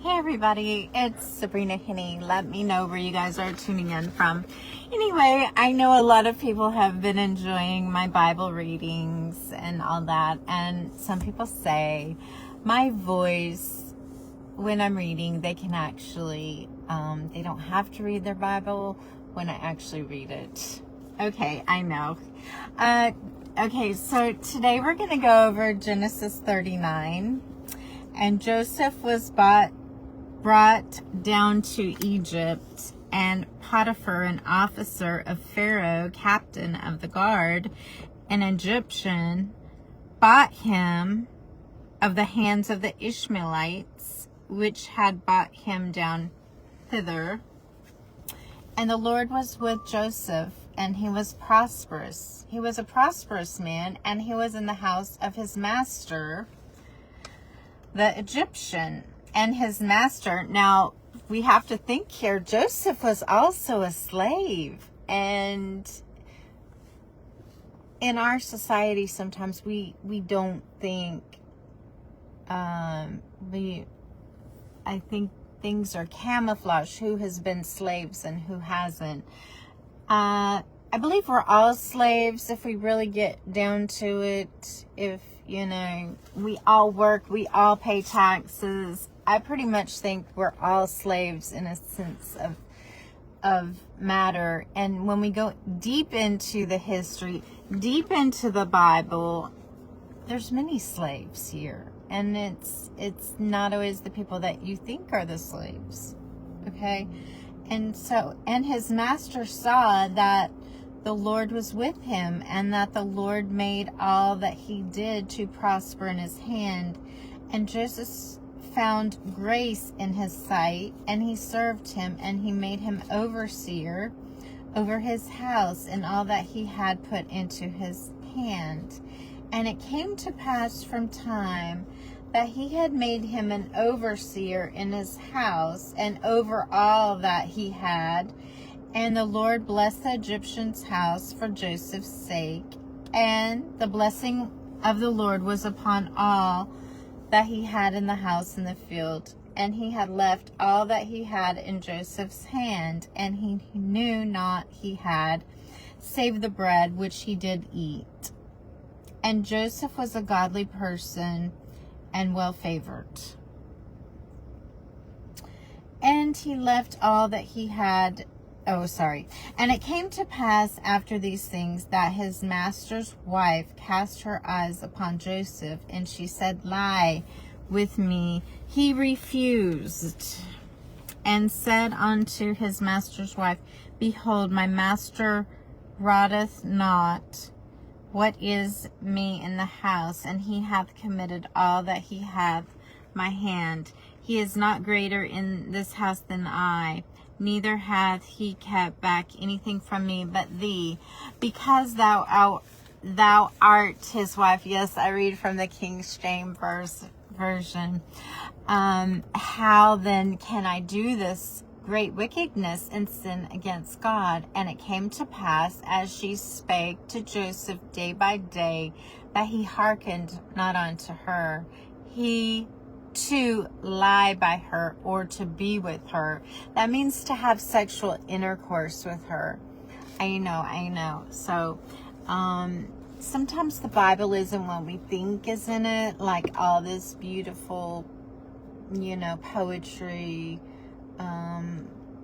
Hey everybody, it's Sabrina Hinney. Let me know where you guys are tuning in from. Anyway, I know a lot of people have been enjoying my Bible readings and all that, and some people say my voice when I'm reading, they can actually, they don't have to read their Bible when I actually read it. Okay, I know. Okay, so today we're going to go over Genesis 39. And Joseph was brought down to Egypt, and Potiphar, an officer of Pharaoh, captain of the guard, an Egyptian, bought him of the hands of the Ishmaelites, which had brought him down thither. And the Lord was with Joseph, and he was prosperous. He was a prosperous man, and he was in the house of his master, the Egyptian. And his master, now we have to think here, Joseph was also a slave. And in our society, sometimes we don't think, I think things are camouflage, who has been slaves and who hasn't. I believe we're all slaves if we really get down to it. If, we all work, we all pay taxes. I pretty much think we're all slaves in a sense of matter. And when we go deep into the history, deep into the Bible, there's many slaves here. And it's not always the people that you think are the slaves. Okay? And his master saw that the Lord was with him, and that the Lord made all that he did to prosper in his hand. And Joseph found grace in his sight, and he served him, and he made him overseer over his house and all that he had put into his hand. And it came to pass from time that he had made him an overseer in his house and over all that he had. And the Lord blessed the Egyptian's house for Joseph's sake. And the blessing of the Lord was upon all that he had in the house in the field. And he had left all that he had in Joseph's hand. And he knew not he had, save the bread which he did eat. And Joseph was a godly person and well favored. And he left all that he had. And it came to pass after these things that his master's wife cast her eyes upon Joseph, and she said, Lie with me. He refused, and said unto his master's wife, Behold, my master rotteth not what is me in the house, and he hath committed all that he hath my hand. He is not greater in this house than I, neither hath he kept back anything from me but thee, because thou art his wife. Yes, I read from the King James Version. How then can I do this great wickedness and sin against God? And it came to pass, as she spake to Joseph day by day, that he hearkened not unto her. He to lie by her, or to be with her. That means to have sexual intercourse with her. I know. So, sometimes the Bible isn't what we think is in it, like all this beautiful, poetry,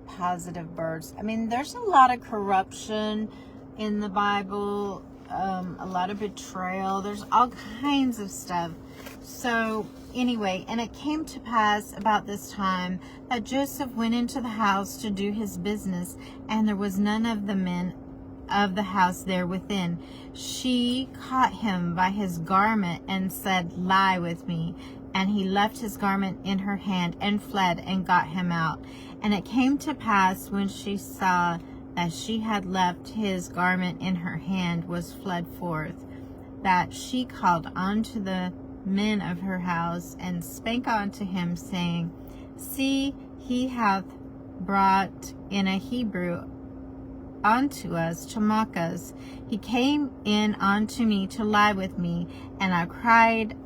positive words. I mean, there's a lot of corruption in the Bible, a lot of betrayal. There's all kinds of stuff. So anyway, and it came to pass about this time that Joseph went into the house to do his business, and there was none of the men of the house there within. She caught him by his garment and said, Lie with me. And he left his garment in her hand and fled and got him out. And it came to pass, when she saw that she had left his garment in her hand, was fled forth, that she called unto the men of her house, and spake unto him, saying, See, he hath brought in a Hebrew unto us to mock us. He came in unto me to lie with me, and I cried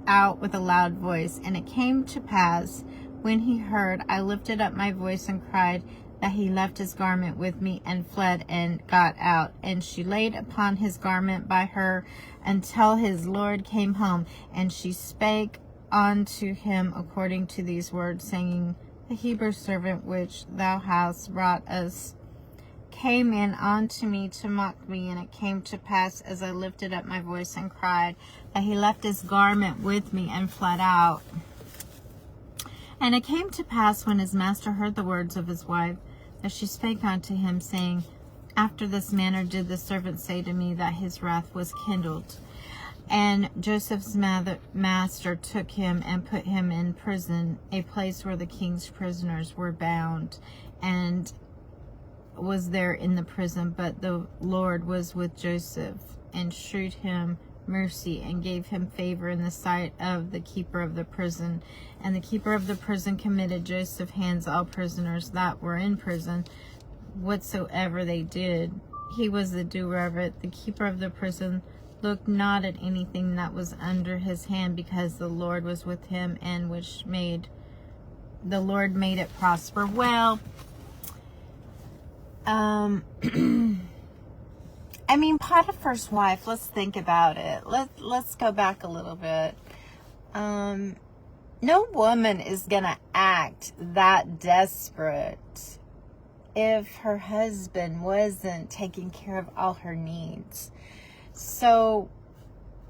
out with a loud voice. And it came to pass, When he heard, I lifted up my voice and cried that he left his garment with me and fled and got out. And she laid upon his garment by her until his Lord came home. And she spake unto him according to these words, saying, the Hebrew servant which thou hast brought us came in unto me to mock me. And it came to pass, as I lifted up my voice and cried, that he left his garment with me and fled out. And it came to pass, when his master heard the words of his wife, that she spake unto him, saying, after this manner did the servant say to me, that his wrath was kindled. And Joseph's master took him and put him in prison, a place where the king's prisoners were bound, and was there in the prison. But the Lord was with Joseph, and shewed him mercy, and gave him favor in the sight of the keeper of the prison. And the keeper of the prison committed Joseph's hands all prisoners that were in prison, whatsoever they did. He was the doer of it. The keeper of the prison looked not at anything that was under his hand, because the Lord was with him, and the Lord made it prosper. Well, I mean, Potiphar's wife, let's think about it. Let's go back a little bit. No woman is going to act that desperate if her husband wasn't taking care of all her needs. So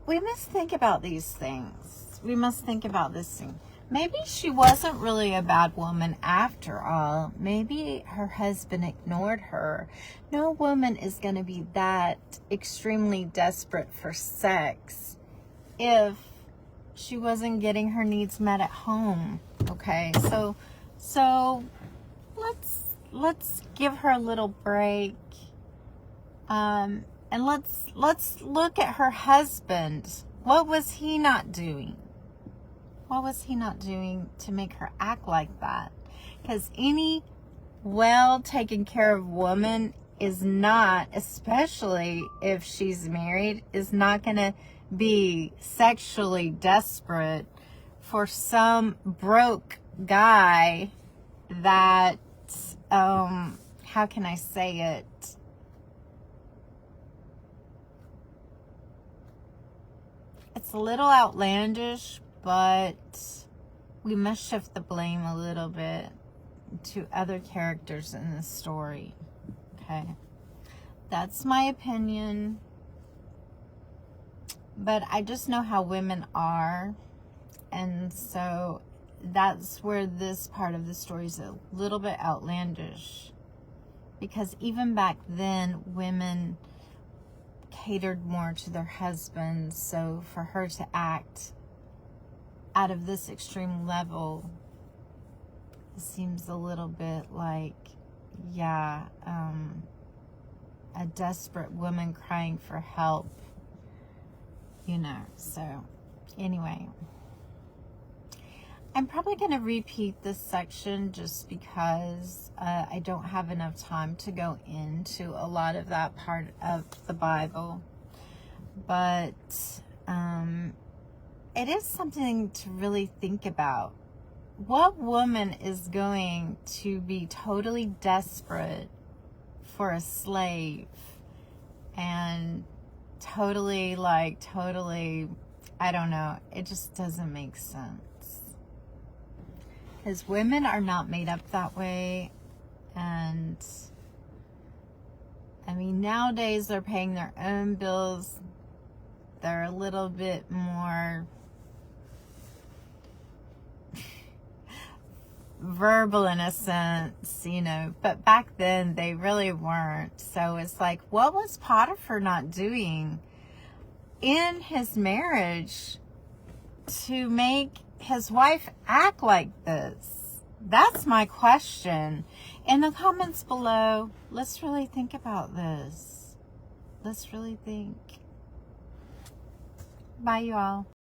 we must think about these things. We must think about this thing. Maybe she wasn't really a bad woman after all. Maybe her husband ignored her. No woman is going to be that extremely desperate for sex if she wasn't getting her needs met at home. Okay, so let's give her a little break. And let's look at her husband. What was he not doing? What was he not doing to make her act like that? Because any well taken care of woman is not, especially if she's married, is not going to be sexually desperate for some broke guy that, how can I say it? It's a little outlandish, but we must shift the blame a little bit to other characters in the story. Okay, that's my opinion, but I just know how women are, and so that's where this part of the story is a little bit outlandish, because even back then women catered more to their husbands. So for her to act out of this extreme level, it seems a little bit like, yeah, a desperate woman crying for help, so anyway, I'm probably going to repeat this section just because I don't have enough time to go into a lot of that part of the Bible, but it is something to really think about. What woman is going to be totally desperate for a slave and totally, I don't know, it just doesn't make sense. Because women are not made up that way. And I mean, nowadays they're paying their own bills. They're a little bit more verbal in a sense, but back then they really weren't. So it's like, what was Potiphar not doing in his marriage to make his wife act like this? That's my question. In the comments below, let's really think about this. Let's really think. Bye, you all.